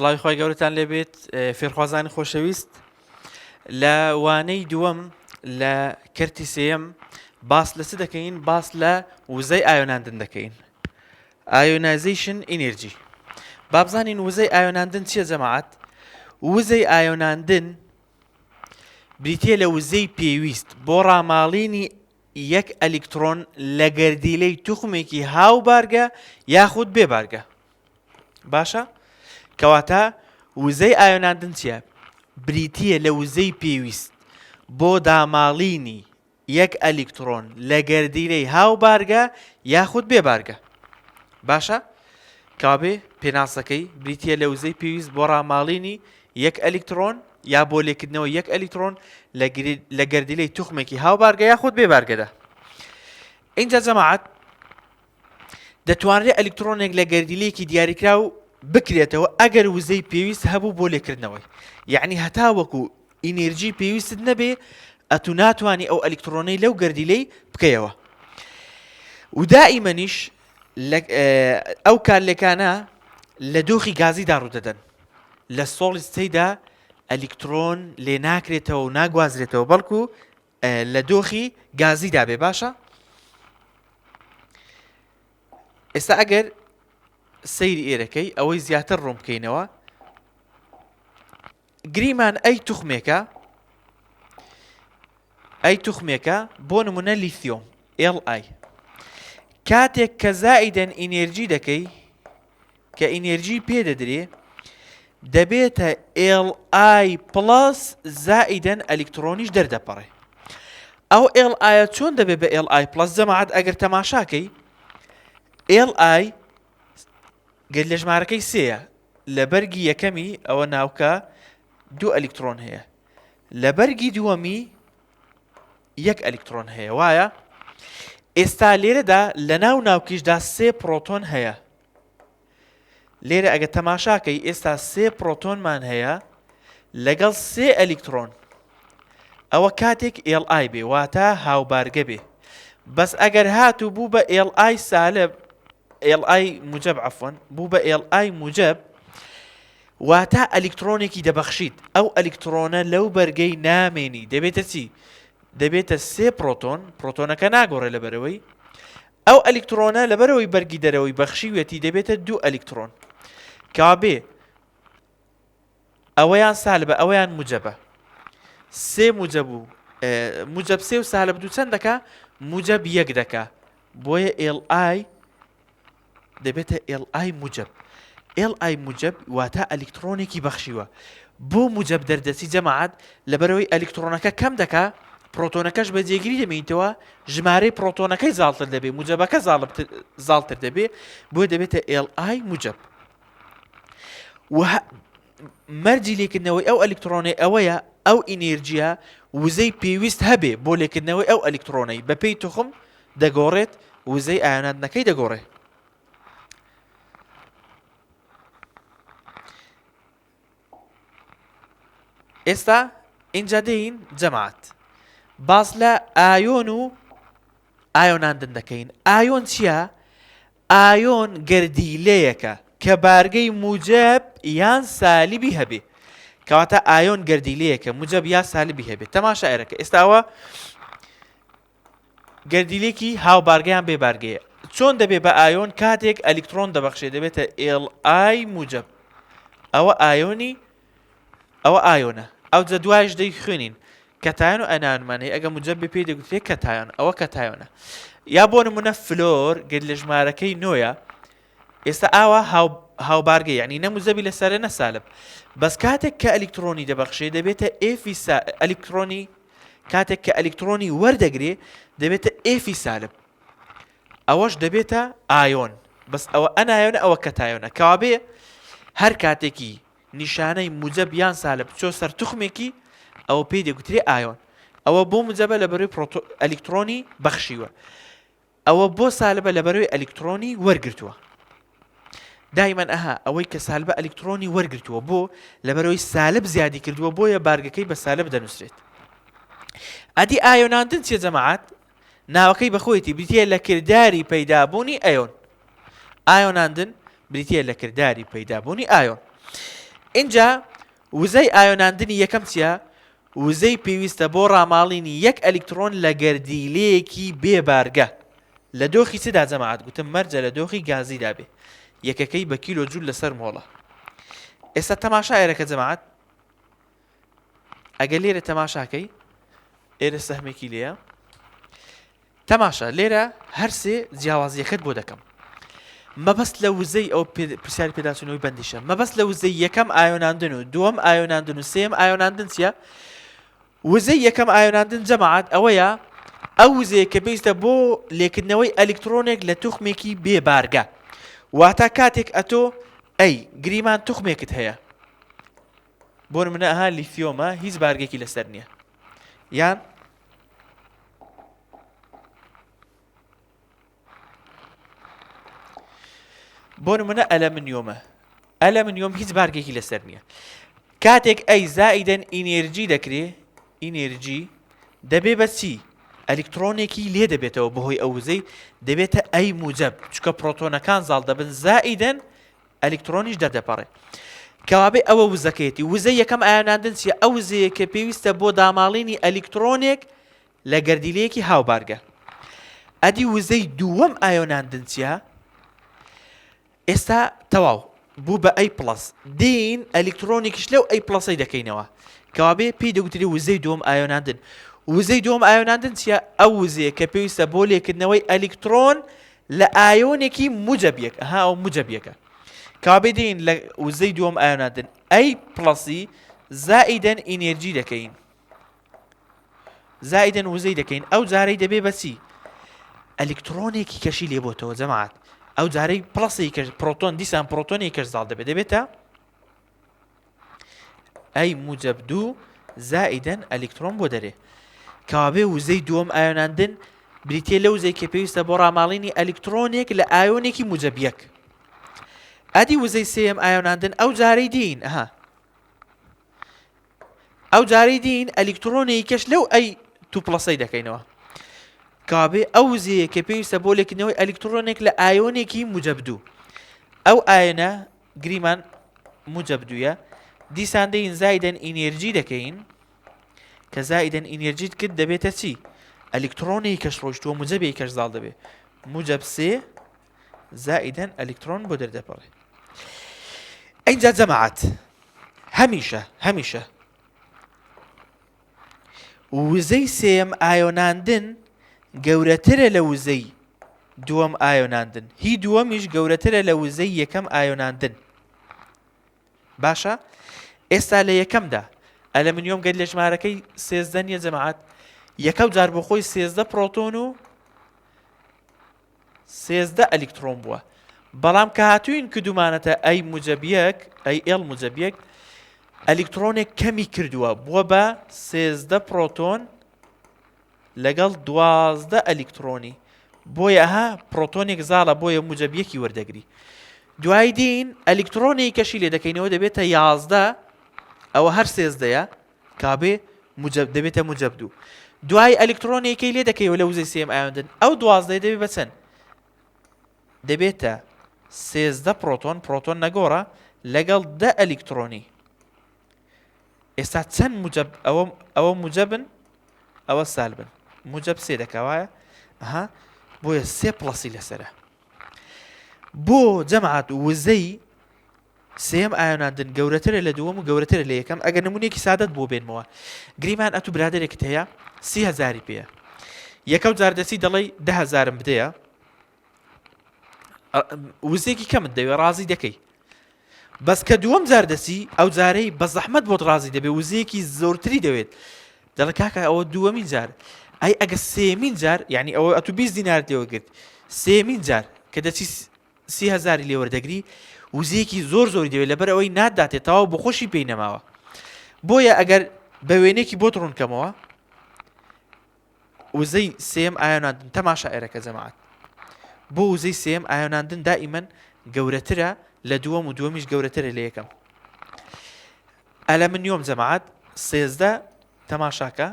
سڵاوی خۆی گەورەتان لێبێت فێرخوازانی خۆشەویست لە وانەی دووەم لە کەرتی سێیەم باس لە چ دەکەین؟ باس لە وزەی ئایۆناندن دەکەین. ئایۆنایزیشن ئینێرجی. با بزانین وزەی ئایۆناندن چییە جەماعەت؟ وزەی ئایۆناندن بریتیە لە وزەی پێویست بۆ ڕاماڵینی یەک ئەلیکترۆن لە گەردیلەی توخمێکی هاوبارگە یاخود بێبارگە. باشە؟ کەواتە وزەی ئایۆناندن چییە؟ بریتیە لە وزەی پێویست بۆ داماڵینی یەک ئەلیکترۆن لە گەردیلەی هاوبارگە یاخود بێبارگە. باشە؟ کابێ پێناسەکەی بریتیە لە وزەی پێویست بۆ ڕاماڵینی یەک ئەلیکترۆن یا بۆ لێکردنەوە یەک ئەلیکترۆن لە گەردیلەی توخمێکی هاوبارگە یاخود بێبارگەدا. اینجا جەماعەت دەتوانرێت ئەلیکترۆنێک لە گەردیلەیەکی دیاریکرا و بکرێتەوە ئەگەر وزەی پێویست هەبوو بۆ لێکردنەوەی. یعنی هەتا وەکو ئینێرجی پێویستت نەبێ ئەتو ناتوانانی ئەو ئەلیکترۆنەی لەو گەردیلەی بکەیەوە. و دائیمەنیش ئەو کارلێکانە لە دۆخی گازیدا ڕوودەدەن. لە سۆڵی ستەیدا ئەلیکترۆن لێ ناکرێتەوە و ناگوازرێتەوە بەڵکو لە دۆخی گازیدا بێ. باشە؟ ئێستا ئەگەر سەیری ئێرەکەی ئەوەی زیاتر ڕوون بکەینەوە، گریمان ئەی توخمێکە بۆ نمونە لیثیۆم Li کاتێک کە زائیدەن ئینێرجی دەکەی کە ئینێرجی پێدەدرێ دەبێتە Li پلس زائیدەن ئەلیکترۆنیش دەردەپەڕێ. ئەو Li چۆن دەبێت بە Li پلس؟ جەماعەت ئەگەر تەماشاکەی Li گەر لە ژمارەکەی سێیە، لە بەرگی یەکەمی ئەوە ناوکە 2 ئەلیکترۆن هەیە، لە بەرگی دووەمی 1 ئەلیکترۆن هەیە. وایە؟ ئێستا لێرەدا لە ناوکیشدا 3 پرۆتۆن هەیە. لێرە ئەگە تەماشاکەی ئێستا 3 پرۆتۆنمان هەیە لەگەڵ 3 ئەلیکترۆن. ئەوە کاتێک Li بێ واتە هاوبارگە بێ. بەس ئەگەر هاتوو بوو بە Li سالب Li موجب عفوان بوو بە Li موجب واتە ئەلیکترۆنێکی دەبەخشیت. ئەو ئەلیکترۆنە لەو بەرگەی نامێنی. دەبێتە چی؟ دەبێتە 3 پرۆتۆنەکە ناگۆڕێ لەبەرەوەی ئەو ئەلیکترۆنە لەبەرەوەی بەرگی دەرەوەی بەخشیوێتی دەبێتە 2 ئەلیکترۆن. کابێ ئەوەیان سالبە ئەوەیان موجبە. 3 موجب و موجب 3 و سالب 2 چەند دەکا؟ موجب 1 دەکا. بۆیە Li دەبێتە Li موجب. Li موجب واتە ئەلیکترۆنێکی بەخشیوە. بۆ موجب دەردەچی جەماعەت لەبەرەوەی ئەلیکترۆنەکە کەم دەکا، پرۆتۆنەکەش بە جێگیری دەمێنیتەوە، ژمارەی پرۆتۆنەکەی زاڵتر دەبێ، موجبەکە زاڵتر دەبێ، بۆ دەبێتە Li موجب. مەرجی لێکردنەوەی ئەو ئەلیکترۆنەی ئەوەیە ئەو ئینێرجیە وزەی پێویست هەبێ بۆ لێکردنەوەی ئەو ئەلیکترۆنەی بەپێی توخم دەگۆڕێت، وزەی ئایۆناندنەکەی دەگۆڕێ. ئێستا اینجا دەین جەماعەت باس لە ئایۆن و ئایۆناندن دەکەین. ئایۆن چییە؟ ئایۆن گەردیلەیەکە کە بارگەی موجب یان سالیبی هەبێ. کەواتە ئایۆن گەردیلەیەکە موجب یا سالیبی هەبێت. تەماشا ئێرەکە ئێستاوە گەردیلێکی هاوبارگەیان بێبارگەیە. چۆن دەبێت بە ئایۆن کاتێک ئەلیکترۆن دەبەخشێ؟ دەبێتە Li موجب. ئەوە ئایۆنی ئەوە ئایۆنە. ئەو جە دوایش دەی خوێنین کەتایۆن و ئەنایۆنمان هەیە. ئەگە موجب بێ پێی دەگوترێت کەتایۆن، ئەوە کەتایۆنە. یا بۆ نمونە فلۆر گەر لە ژمارەکەی 9ە، ئێستا ئاوا هاوبارگە، یعنی نە موجبی لەسەرە نە سالب. بەس کاتێک کە ئەلیکترۆنی دەبەخشێ دەبێتە ئەلیکترۆنی، کاتێک کە ئەلیکترۆنی وەردەگرێ دەبێتە ئێفی سالب. ئەوەش دەبێتە ئایۆن. بەس ئەوە ئەنایۆنە، ئەوە کەتایۆنە. کەوابێ هەر کاتێکی نیشانەی موجب یان سالب چۆ سەر توخمێکی ئەوە پێی دەگوترێ ئایۆن. ئەوە بۆ موجبە لەبەرەوەی ئەلیکترۆنی بەخشیوە، ئەوە بۆ سالبە لەبەرەوەی ئەلیکترۆنی وەرگرتووە. دایمەن ئەوەی کە سالبە ئەلیکترۆنی وەرگرتووە بۆ لەبەرەوەی سالب زیادی کردووە، بۆیە بارگەکەی بە سالب دەنووسرێت. ئەدی ئایۆناندن چیە جەماعەت؟ ناوەکەی بەخۆیەتی بریتیە لە کردداری پەیدابوونی ئایۆن. ئایۆناندن بریتیە لە کردداری پەیدابوونی ئایۆن. اینجا وزەی ئایۆناندنی یەکەم چییە؟ وزەی پێویستە بۆ ڕاماڵینی یەک ئەلیکترۆن لە گەردیلەیەکی بێبارگە لە دۆخی چدا جەماعەت گوتم مەرجە لە دۆخی گازیدا بێ یەکەکەی بە کیلۆ جوول لەسەر مۆڵە. ئێستا تەماشا ئێرەکە جەماعەت ئەگە لێرە تەماشاکەی ئێرە سەهمێکی لێیە تەماشا لێرە هەرسێ جیاوازیەکەت بۆ دەکەم. مەبەست لە وزەی ئەو پرسیاری پێداچوونەوەی بەندیشە مەبەست لە وزەی یەکەم ئایۆناندن و دووەم ئایۆناندن و سێم ئایۆناندن چییە؟ وزەی یەکەم ئایۆناندن جەماعەت ئەوەیە ئەو وزەیە کە پێویستە بۆ لێکردنەوەی ئەلیکترۆنێک لە توخمێکی بێبارگە واتە کاتێک ئەتۆ ئەی گریمان توخمێکت هەیە بۆ نمونە ئەها لیثیۆمە هیچ بارگێکی لەسەر نییە یان بۆ نمونە ئەلەمنیۆم هیچ بارگێکی لەسەر نییە کاتێک ئەی زائیدەن ئینێرجی دەکرێ ئینێرجی دەبێ بە چی؟ ئەلیکترۆنێکی لێ دەبێتەوە بەهۆی ئەو وزەی دەبێتە ئەی موجب چکە پرۆتۆنەکان زاڵ دەبن زائیدەن ئەلیکترۆنیش دەردەپەڕێ کەوابێ ئەوە وزەکەیەتی وزەی یەکەم ئایۆناندن چیە؟ ئەو وزەیە کە پێویستە بۆ داماڵینی ئەلیکترۆنێک لە گەردیلەیەکی هاوبارگە. ئەدی وزەی دووەم ئایۆناندن چیە؟ ئێستا تەواو بوو بە ئەی پلس دین ئەلیکترۆنێکیش لەو ئەی پلسەی دەکەینەوە کەوابێ پێی دەگوتری وزەی دووەم ئایۆناندن. وزەی دووەم ئایۆناندن چیە؟ ئەو وزەیە کە پێویستە بۆ لێکردنەوەی ئەلیکترۆن لە ئایۆنێکی موجەبیەک ئەها ئەو موجەبیەکە کەوابێ دین لە وزەی دووەم ئایۆناندن ئەی پلسی زائیدەن ئینێرجی دەکەین زائیدەن وزەی دەکەین ئەو جارەی دەبێ بەچی؟ ئەلیکترۆنێکی کەشی لێ بۆتەوە جەماعەت ئەو جارەی پلسی پرۆتۆن دیسان پرۆتۆنی کەش زاڵ دەبێت دەبێتە ئەی موجب دوو زائیدەن ئەلیکترۆن بۆ دەرێ کەوابێ وزەی دووەم ئایۆناندن بریتێ لە وزەی کە پێویستە بۆ ڕاماڵینی ئەلیکترۆنێک لە ئایۆنێکی موجەبیەک. ئەدی وزەی سێم ئایۆناندن ئەو جارەی دین ئەو جارەی دین ئەلیکترۆنێکی کەش لەو ئەی تو پلسەی دەکەینەوە کابێ ئەو وزەیە کە پێویستە بۆ لێکردنەوەی ئەلیکترۆنێک لە ئایۆنێکی موجب دوو ئەو ئایۆنە گریمان موجب دوویە دیسان دەین زائیدەن ئینێرجی دەکەین کە زائیدەن ئینێرجیت کرد دەبێتە چی؟ ئەلیکترۆنێکی کەش ڕۆیشتووە موجەبێکی کەش زاڵ دەبێت موجب سێ زائیدەن ئەلیکترۆن بۆ دەردەپەڕێ. ئەینجا جەماعەت هەمیشە وزەی سێم ئایۆناندن گەورەترە لە وزەی دووەم ئایۆناندن هی دووەمیش گەورەترە لە وزەی یەکەم ئایۆناندن. باشە ئێستا لە یەکەمدا ئەلەمنیۆم گەر لە ژمارەکەی سێزدە نیە جەماعەت یەکەو جار بۆ خۆی سێزدە پرۆتۆن و سێزدە ئەلیکترۆن بووە بەڵام کە هاتووین کردومانەتە ئەی موجەبیەک ئەی ئێڵ موجەبیەک ئەلیکترۆنێک کەمی کردووە بووە بە سێزدە پرۆتۆن لەگەڵ دوازدە ئەلیکترۆنی بۆیە ها پرۆتۆنێک زاڵە بۆیە موجەبیەکی وەردەگری دوای دین ئەلیکترۆنی کەشی لێ دەکەینەوە دەبێتە یازدە ئەوە هەر سێزدەیە کابێ دەبێتە موجەب دوو دوای ئەلیکترۆنێکی لێ دەکەیەوە لە وزەی سێم ئایۆندن ئەو دوازدەی دەبێت بە چەند؟ دەبێتە سێزدە پرۆتۆن نەگۆڕە لەگەڵ دە ئەلیکترۆنی. ئێستا چەند موجب ئەوە موجبن ئەوە سالبن موجب سێ دەکەوایە ئەها بۆیە سێ پلەسی لەسەرە. بۆ جەماعەت وزەی سێم ئایۆناندن گەورەترە لە دووەم و گەورەترە لە یەکەم ئەگەر نمونێکی سادەت بۆ بێنمەوە گریمان ئەتو برادێکت هەیە 30,000 پێیە یەکەو جار دەچی دەڵێی 10,000 بدەیە وزێکی کەمت دەوێت ڕازی دەکەی بەس کە دووەم جار دەچی ئەو جارەی بە زەحمەت بۆت ڕازی دەبێت وزەیەکی زۆرتری دەوێت دەڵێ کاکە ئەوە دووەمین جار ئەی ئەگە سێمین جار یعنی ئەوە ئەتو 20 دینار لێوە گرت سێمین جار کە دەچی 30,000 لێ وەردەگری وزەیەکی زۆری دەوێت لەبەر ئەوەی ناداتێت تەواو بە خۆشی پێی نەماوە بۆیە ئەگەر بە وێنێکی بۆت ڕوونکەمەوە وزەی سێم ئایۆناندن تەماشا ئێرەکە جەماعەت بۆ وزەی سێم ئایۆناندن دائیمەن گەورەترە لە دووەم و دووەمیش گەورەترە لە یەکەم. ئەلەمنیۆم جەماعەت سێزدە تەماشاکە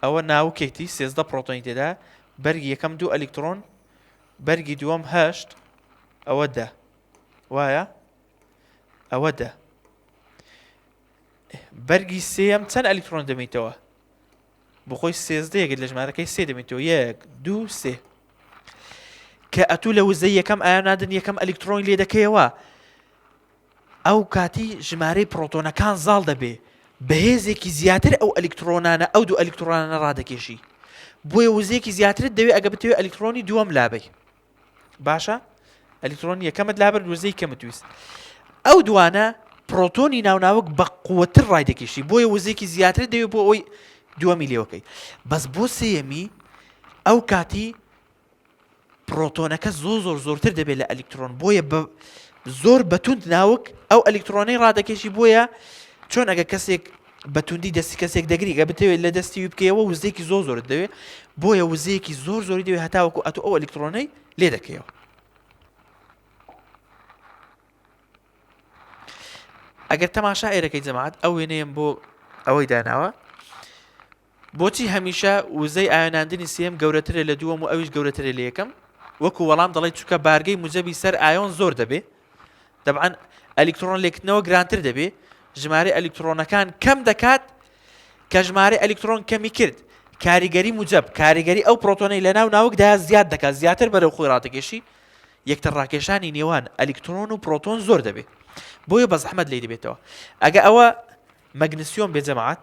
ئەوە ناوکێتی سێزدە پرۆتۆنی تێدا بەرگی یەکەم دوو ئەلیکترۆن بەرگی دووەم هەشت ئەوە دە وایە ئەوە دە بەرگی سێم چەند ئەلکترۆن دەمێتەوە بۆ خۆی سێزدەیەکت لە ژمارەکەی سێ دەمێتەوە 1 2 3 کە ئەتوو لە وزەی یەکەم ئایۆنادن یەکەم ئەلکترۆن لێ دەکەیەوە ئەو کاتی ژمارەی پرۆتۆنەکان زاڵ دەبێ بەهێزێکی زیاتر ئەو ئەلکترۆنانە ئەو دوو ئەلکترۆنانە ڕادەکێشی بۆیە وزەیەکی زیاترت دەوێت ئەگە بتەوێت ئەلکترۆنی دووەم لابەی باشە ئەلکترۆنی یەکەمت لابەر وزەی کەمت ویست ئەو دوانە پرۆتۆنی ناوناوک بە قووەتر ڕای دەکێشی بۆیە وزەیەکی زیاتر دەوێت بۆ ئەوی دووەمی لێوەکەی بەس بۆ سێیەمی ئەو کاتی پرۆتۆنەکە زۆرتر دەبێت لە ئەلکترۆن بۆیە زۆر بەتوند ناوک ئەو ئەلکترۆنەی ڕادەکێشی بۆیە چۆن ئەگە کەسێک بەتوندی دەستی کەسێک دەگری گە بتەوێت لە دەستی بکەیەوە وزەیەکی زۆرت دەوێت بۆیە وزەیەکی زۆری دەوێت هەتاوەکو ئەتو ئەو ئەلکترۆنەی لێ دەکەیەوە ئەگەر تەماشا ئێرەکەی جەماعەت ئەو وێنەیەم بۆ ئەوەی داناوە بۆچی هەمیشە وزەی ئایۆناندنی سێم گەورەترە لە دووەم و ئەویش گەورەترە لە یەکەم وەکو وەڵام دەڵێت چووکە بارگەی موجەبی سەر ئایۆن زۆر دەبێ طبعاً ئەلکترۆن لێکردنەوە گرانتر دەبێ ژمارە ئەلکترۆنەکان کەم دەکات کە ژمارە ئەلکترۆن کەمی کرد کاریگەری موجەب کاریگەری ئەو پرۆتۆنەی لە ناو ناوکدا زیاد دەکات زیاتر بەرەو خۆی ڕاتەکێشی یەکتر ڕاکێشانی نێوان ئەلکترۆن و پرۆتۆن زۆر دەبێ بۆیە بە زەحمەت لێ دەبێتەوە ئەگە ئەوە مەگنیسیۆم بێ جەماعەت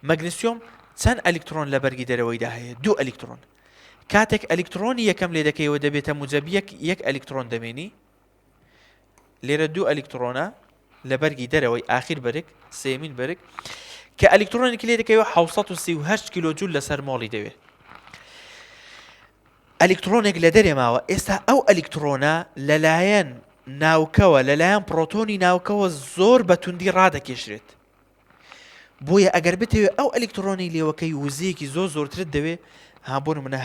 مەگنیسیۆم چەند ئەلکترۆن لە بەرگی دەرەوەیدا هەیە دوو ئەلکترۆن کاتێک ئەلکترۆنی یەکەم لێ دەکەیەوە دەبێتە موجەبی یەک ئەلکترۆن دەمێنی لێرە دوو ئەلکترۆنە لە بەرگی دەرەوەی ئاخیر بەرگ سێمین بەرگ کە ئەلکترۆنێکی لێ دەکەیەوە 738 کیلۆجول لەسەر مۆڵی دەوێت ئەلکترۆنێک لە دەرێ ماوە ئێستا ئەو ئەلکترۆنە لەلایەن ناوکەوە لەلایەن پرۆتۆنی ناوکەوە زۆر بەتوندی ڕادەکێشرێت بۆیە ئەگەر بتەوێت ئەو ئەلکترۆنی لێوەکەی وزەیەکی زۆرترت دەوێت بۆ نمونە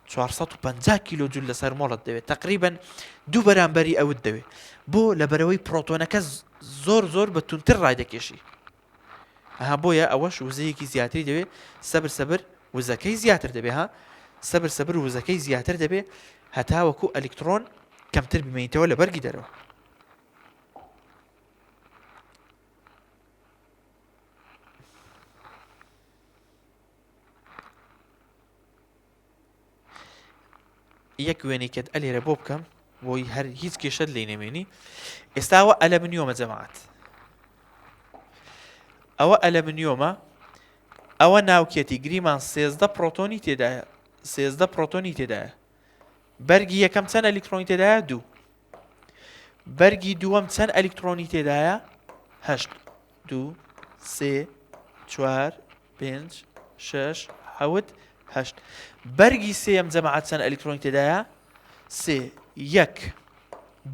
1450 کیلۆجول لەسەر مۆڵت دەوێت تقریبا دوو بەرامبەری ئەوت دەوێت بۆ لەبەرەوەی پرۆتۆنەکە زۆر بەتوندتر ڕای دەکێشی بۆیە ئەوەش وزەیەکی زیاتری دەوێت سەبر وزەکەی زیاتر دەبێت سەبر وزەکەی زیاتر دەبێت هەتاوەکو ئەلکترۆن کەمتر بمێنیتەوە لە بەرگی دەرەوە یەک وێنێکت ئەلێرە بۆ بکەم بۆی هەر هیچ کێشەت لێ نەمێنی ئێستاوە ئەلەمنیۆمە جەماعەت ئەوە ئەلەمنیۆمە ئەوە ناوکێتی گریمان 13 پرۆتۆنی تێدایە 13 پرۆتۆنی تێدایە بەرگی یەکەم چەند ئەلکترۆنی تێدایە 2 بەرگی دووەم چەند ئەلکترۆنی تێدایە 8 2 3 4 5 6 7 8 بەرگی سێم جەماعەت چەند ئەلکترۆنی تێدایە 3 1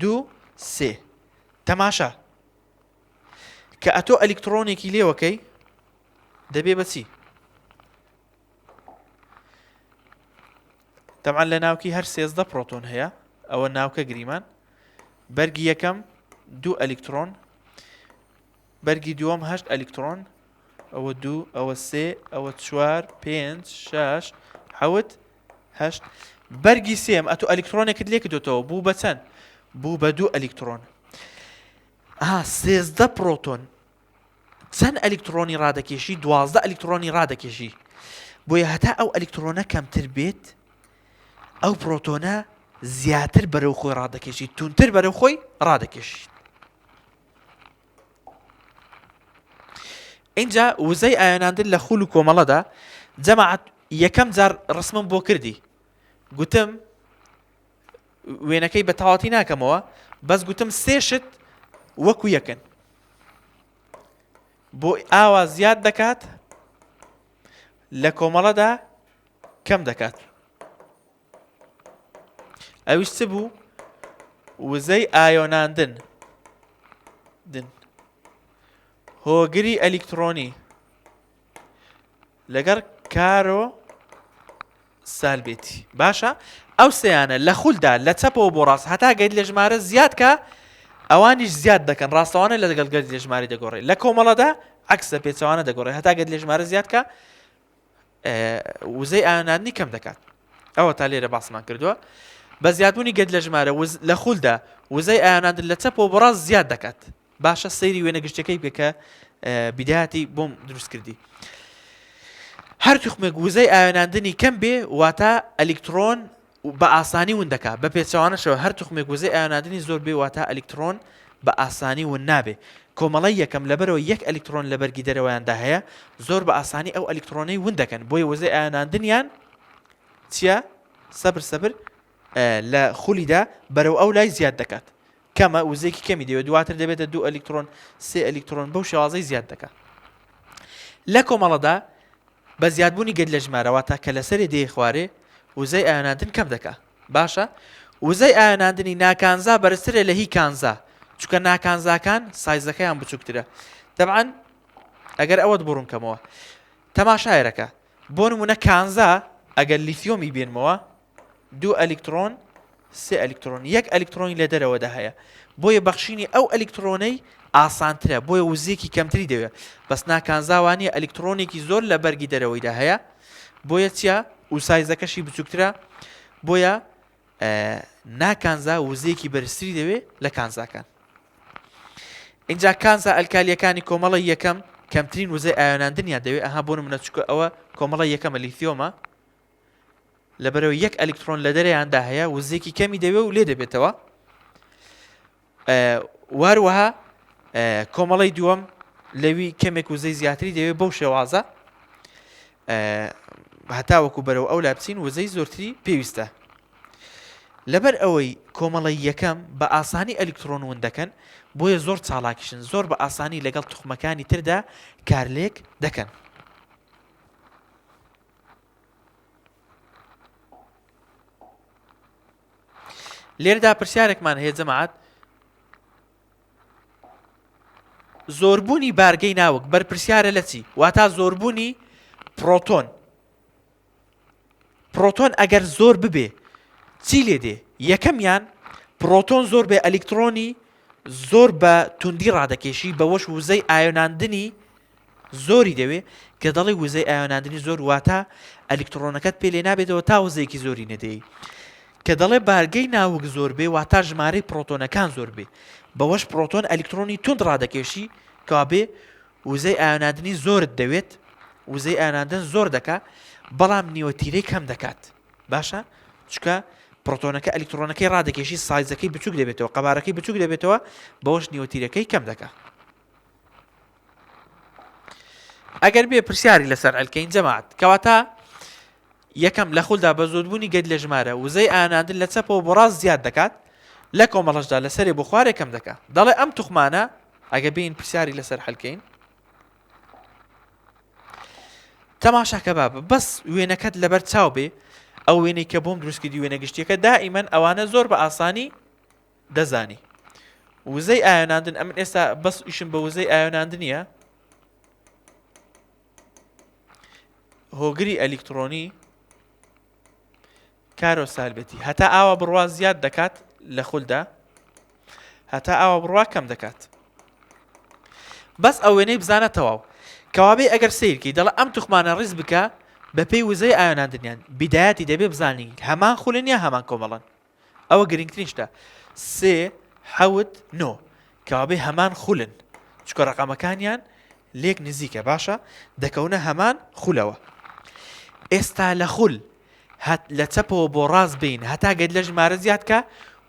2 3 تەماشا کە ئەتۆ ئەلکترۆنێکی لێوەکەی دەبێ بەچی طبعا لە ناوکی هەر 13 پرۆتۆن هەیە ئەوە ناوکە گریمان بەرگی یەکەم 2 ئەلکترۆن بەرگی دووەم 8 ئەلکترۆن ئەوە 2 ئەوە 3 ئەوە 4 5 6 7 8 بەرگی سێم ئەتۆ ئەلکترۆنێکت لێ کردوتەوە بوو بە چەند بوو بە 2 ئەلکترۆن 13 پرۆتۆن چەند ئەلکترۆنی ڕادەکێشی 12 ئەلکترۆنی ڕادەکێشی بۆیە هەتا ئەو ئەلکترۆنە کەمتر بێت ئەو پرۆتۆنە زیاتر بەرەو خۆی ڕادەکێشی تونتر بەرەو خۆی ڕادەکێشی اینجا وزەی ئایۆناندن لە خوول و کۆمەڵەدا جەماعەت یەکەم جار ڕسمم بۆ کردی گوتم وێنەکەی بە تەواوەتی ناکەمەوە بەس گوتم سێشت وەکو یەکن بۆ ئاوا زیاد دەکات لە کۆمەڵەدا کەم دەکات ئەویش چ بوو وزەی ئایۆناندن هۆگری ئەلکترۆنی لەگەر کارۆ سالبێتی باشە ئەو سەیانە لە خولدا لە چەپەوە بۆ ڕاست هەتا گەیت لە ژمارە زیاد کە ئەوانیش زیاد دەکەن ڕاستەوانە لە دەگەڵگەر لە ژماری دەگۆڕێت لە کۆمەڵەدا عەکسە پێچەوانە دەگۆڕێت هەتا گەیت لە ژمارە زیاد کە وزەی ئایۆناندنی کەم دەکات ئەوە تا لێرە باسمان کردووە بە زیادبوونی گەد لە ژمارە لە خولدا وزەی ئایۆناندن لە چەپ و بەڕاست زیاد دەکات. باشە سەیری وێنە گشتەکەی بکە بیداەتی بۆم دروست کردی. هەر توخمێک وزەی ئایۆناندنی کەم بێ واتە ئەلیکترۆن بە ئاسانی ون دەکات. بە پێچەوانەشەوە هەر توخمێک وزەی ئایۆناندنی زۆر بێ واتە ئەلیکترۆن بە ئاسانی ون نابێ. کۆمەڵی یەکەم لەبەرەوە یەک ئەلیکترۆن لە بەرگی دەرەوەیاندا هەیە زۆر بە ئاسانی ئەو ئەلیکترۆنەی ون دەکەن. بۆیە وزەی ئایۆناندنیان چییە؟ سەبر لە خولیدا بەرەو ئەو لای زیاد دەکات. کەمە وزەیەکی کەمی دەوێت دواتر دەبێتە 2 ئەلیکترۆن 3 ئەلیکترۆن بەو شێوازەی زیاد دەکات. لە کۆمەڵەدا بە زیادبوونی گەد لە ژمارەوەتە کە لەسەری دێ خوارێ وزەی ئایۆناندن کەم دەکات. باشە وزەی ئایۆناندنی ناکانزا بەرزترە لە هی کانزا چونکە ناکانزاکان سایزەکەیان بچووکترە. طبعاً ئەگەر ئەوەت بڕون کەمەوە تەماشایەرەکە بۆ نمونە کانزا ئەگەر لیتیۆمی بێنمەوە 2 ئەلیکترۆن 3 ئەلیکترۆن 1 ئەلیکترۆنی لە دەرەوەدا هەیە. بۆیە بەخشینی ئەو ئەلیکترۆنەی ئاسانترە بۆیە وزەیەکی کەمتری دەوێت. بەس ناکانزاوانیە ئەلیکترۆنێکی زۆر لە بەرگی دەرەوەیدا هەیە بۆیە چیە و سایزەکەشی بچووکترە بۆیە ناکانزا وزەیەکی بەرزتری دەوێت لە کانزاکان. اینجا کانزا ئەلکالیەکانی کۆمەڵی یەکەم کەمترین وزەی ئایۆناندنیان دەوێت. ئەها بۆ نمونە چونکە ئەوە کۆمەڵی یەکەمە لیتیۆمە لەبەرەوە 1 ئەلیکترۆن لە دەرەیاندا هەیە وزەیەکی کەمی دەوێت و لێ دەبێتەوە. واروەها کۆمەڵی دووەم لەوی کەمێک وزەی زیاتری دەوێت بەو شێوازە هەتاوەکو بەرەو ئەو لا بچین وزەی زۆرتری پێویستە. لەبەر ئەوەی کۆمەڵی یەکەم بە ئاسانی ئەلیکترۆن ون دەکەن بۆیە زۆر چاڵاکیشن زۆر بە ئاسانی لەگەڵ توخمەکانی تردا کارلێک دەکەن. لێردا پرسیارێکمان هەیە جەماعەت زۆربوونی بارگەی ناوک بەرپرسیارە لە چی؟ واتە زۆربوونی پرۆتۆن. پرۆتۆن ئەگەر زۆر ببێ چی لێ دێ؟ یەکەمیان پرۆتۆن زۆر بێ ئەلیکترۆنی زۆر بە توندی ڕادەکێشی بەوەش وزەی ئایۆناندنی زۆری دەوێت کە دەڵی وزەی ئایۆناندنی زۆر واتە ئەلیکترۆنەکەت پێ لێ نابێتەوە تا وزەیەکی زۆری نەدەی. کە دەڵێ بارگەی ناوک زۆر بێ واتە ژمارەی پرۆتۆنەکان زۆر بێ بەوەش پرۆتۆن ئەلیکترۆنی تند ڕادەکێشی کەوا بێ وزەی ئایۆناندنی زۆرت دەوێت وزەی ئایۆناندن زۆر دەکات بەڵام نیوەتیرەی کەم دەکات. باشە چونکە پرۆتۆنەکە ئەلیکترۆنەکەی ڕادەکێشی سایزەکەی بچووک دەبێتەوە قەبارەکەی بچووک دەبێتەوە بەوەش نیوەتیرەکەی کەم دەکات. ئەگەر بێ پرسیاری لەسەر ئەلکەین جەماعەت کەواتە یەکەم لە خولدا بە زۆربوونی گەد لە ژمارە وزەی ئایۆناندن لە چەپەوە بەڕاست زیاد دەکات لە کۆمەڵەشدا لەسەرێ بۆ خوارێ کەم دەکات. دەڵێ ئەم توخمانە ئەگە بین پرسیاری لەسەر حەلکەین تەماشاکە بابە بەس وێنەکەت لەبەر چاو بێ ئەو وێنەی کە بۆم دروستکردی وێنە گشتیەکە دائیمەن ئەوانە زۆر بە ئاسانی دەزانی. وزەی ئایۆناندن ئەمن ئێستا بەس ئیشم بە وزەی ئایۆناندنیە هۆگری ئەلیکترۆنی کارۆ سالبەتی هەتا ئاوا بڕوا زیاد دەکات لە خولدا هەتا ئاوا بڕوا کەم دەکات. بەس ئەو وێنەی بزانە تەواو کەوابێ ئەگەر سیرکی دەڵە ئەم توخمانە ڕیز بکە بە پێی وزەی ئایۆناندنیان بیدایەتی دەبێ بزانین هەمان خولن یا هەمان کۆمەڵن. ئەوە گرنگترین شتە 3 7 9 کەوابێ هەمان خولن چکە ڕقەمەکانیان لێک نزیکە باشە دەکەونە هەمان خولەوە. ئێستا لە خول لە چەپەوە بۆ ڕاست بین هەتا گەد لە ژمارە زیادکە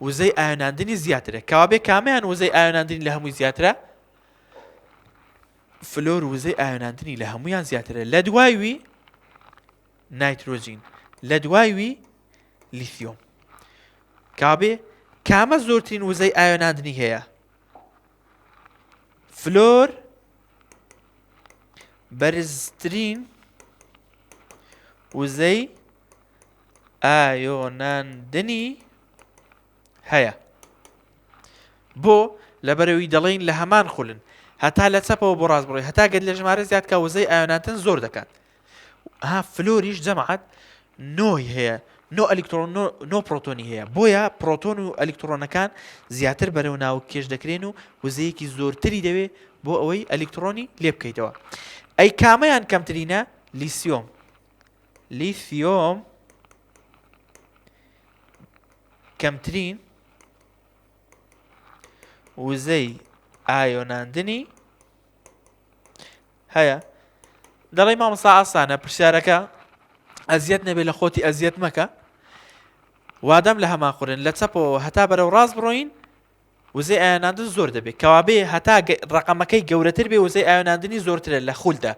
وزەی ئایۆناندنی زیاترە کەوابێ کامیان وزەی ئایۆناندنی لە هەمووی زیاترە؟ فلۆر وزەی ئایۆناندنی لە هەمویان زیاترە لە دوایوی نایترۆژین لە دوایوی لیتیۆم. کابێ کامە زۆرترین وزەی ئایۆناندنی هەیە؟ فلۆر بەرزترین وزەی ئایۆناندنی هەیە بۆ لەبەرەوەی دەڵێن لە هەمان خولن هەتا لە چەپەوە بۆ ڕاست بڕۆی هەتا گەد لە ژمارە زیاد کە وزەی ئایۆناندن زۆر دەکات. ها فلۆریش جەماعەت نۆی هەیە نۆ ئەلیکترۆن نۆ پرۆتۆنی هەیە بۆیە پرۆتۆن و ئەلیکترۆنەکان زیاتر بەرەو ناو کێش دەکرێن و وزەیەکی زۆرتری دەوێت بۆ ئەوەی ئەلیکترۆنی لێ بکەیتەوە. ئەی کامەیان کەمترینە؟ لیسیۆم کەمترین وزەی ئایۆناندنی هەیە. دەڵێ مامۆستا ئاسانە پرسیارەکە ئەزیەت نەبێت لە خۆتی ئەزیەت مەکە وادەم لە هەمان خوڕن لە چەپەوە هەتا بەرەو ڕاست بڕۆین وزەی ئایۆناندن زۆر دەبێت کەوابێ هەتا ڕقەمەکەی گەورەتر بێ وزەی ئایۆناندنی زۆرترە لە خولدا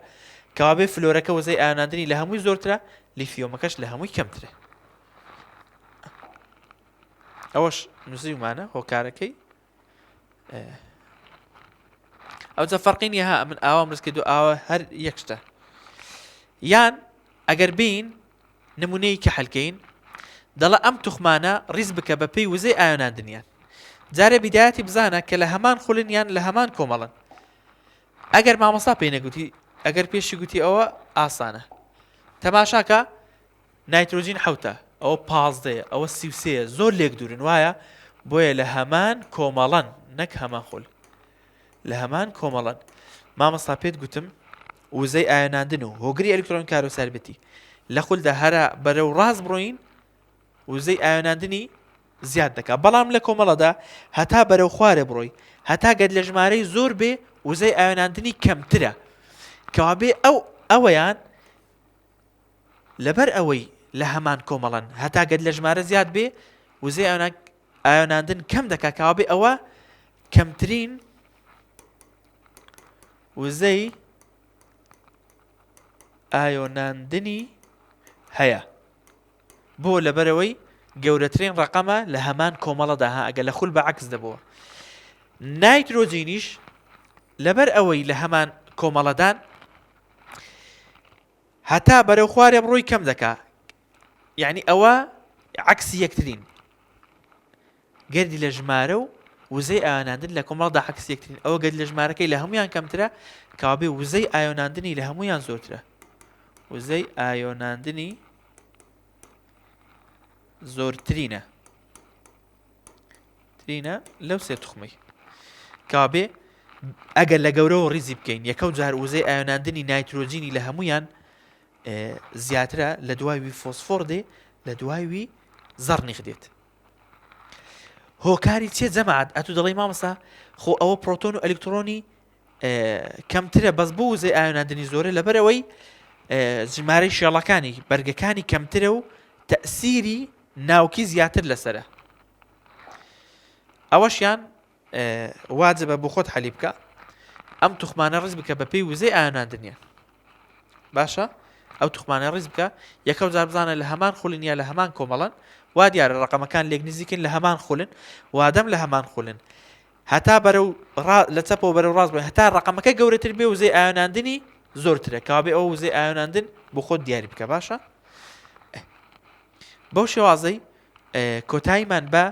کەوابێ فلۆرەکە وزەی ئایۆناندنی لە هەمووی زۆرترە لیفیۆمەکەش لە هەمووی کەمترە. ئەوەش نووسیمانە هۆکارەکەی ئەو جە فەرقی نیە ها من ئاوا مرس کردو ئاوا هەر یەک شتە یان ئەگەر بین نمونەیە کە حەلکەین دەڵە ئەم توخمانە ڕیز بکە بە پێی وزەی ئایۆناندنیان جارێ بیدایەتی بزانە کە لە هەمان خوڵن یان لە هەمان کۆمەڵن. ئەگەر مامۆستا پێی نەگوتی ئەگەر پێشی گوتی ئەوە ئاسانە تەماشاکە نایترۆجین حوتە ئەوە 15 ئەوە 33 زۆر لێک دوورن وایە بۆیە لە هەمان کۆمەڵن نەک هەمان خۆل لە هەمان کۆمەڵن. مامۆستا پێت گوتم وزەی ئایۆناندن و هۆگری ئەلکترۆن کارۆسەربەتی لە خولدا هەرە بەرەو ڕاست بڕۆین وزەی ئایۆناندنی زیاد دەکات بەڵام لە کۆمەڵەدا هەتا بەرەو خوارێ بڕۆی هەتا گەد لە ژمارەی زۆر بێ وزەی ئایۆناندنی کەمترە کەوابێ ئەوەیان لەبەر ئەوەی لە هەمان کۆمەڵن هەتا گەد لە ژمارە زیاد بێ وزەی ئایۆناندن کەم دەکات کەوابێ ئەوە کەمترین وزەی ئایۆناندنی هەیە بۆ لەبەرەوەی گەورەترین ڕقەمە لە هەمان کۆمەڵەدا ها ئەگە لە خول بە عەکس دەبەوە. نایترۆجینیش لەبەر ئەوەی لە هەمان کۆمەڵەدان هەتا بەرەو خوارێ بڕۆی کەم دەکا یعنی ئەوە عەکسی یەکترین گەردی لە ژمارە و وزەی ئایۆناندن لە کۆمەڵدا عەکسی یەکترین ئەوە گەردی لە ژمارەکەی لە هەمویان کەمترە کەوابێ وزەی ئایۆناندنی لە هەمویان زۆرترە وزەی ئایۆناندنی زۆرترینە لەو سێ توخمەی کابێ ئەگەر لە گەورەوە ڕیزی بکەین یەکەو جار وزەی ئایۆناندنی نایترۆجینی لە هەمویان زیاترە لە دوایوی فۆسفۆر دێ لە دوایوی زەڕنیخ دێت. هۆکاری چێ جەماعەت ئەتو دەڵێ مامۆستا خۆ ئەوە پرۆتۆن و ئەلکترۆنی کەمترە بەس بۆ وزەی ئایۆناندنی زۆرە لەبەرەوەی ژمارەی شێڵەکانی بەرگەکانی کەمترە و تەئسیری ناوکی زیاتر لەسرە ئەوەشیان واجبە بۆ خۆت حەلی بکە ئەم توخمانە ڕیز بکە بە پێی وزەی ئایۆناندنیە باشە ئەو توخمانە ڕیز بکە یەکەو جار بزانە لە هەمان خوڵن یا لە هەمان کۆمەڵن وا دیارە ڕقەمەکان لێک نزیکن لە هەمان خوڵن وادەم لە هەمان خوڵن هەتا بەرەو لە چەپەوە بەرەو ڕاست بێ هەتا ڕقەمەکە گەورەتر بێ وزەی ئایۆناندنی زۆرترە کابێ ئەو وزەی ئایۆناندن بۆ خۆت دیاری بکە باشە. بەو شێوازەی کۆتاییمان بە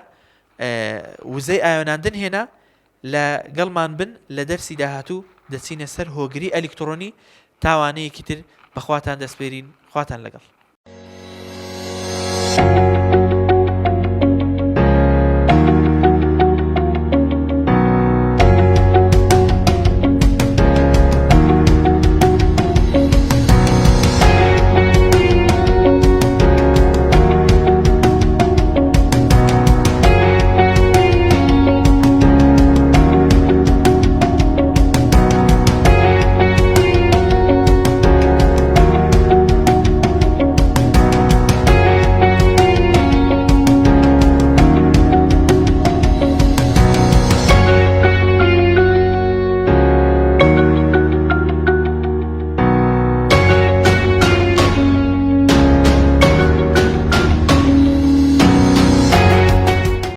وزەی ئایۆناندن هێنا لە گەڵمان بن لە دەرسی داهاتوو دەچینە سەر هۆگری ئەلکترۆنی تاوانەیەکی تر بەخواتان دەسپێرین خواتان لەگەڵ.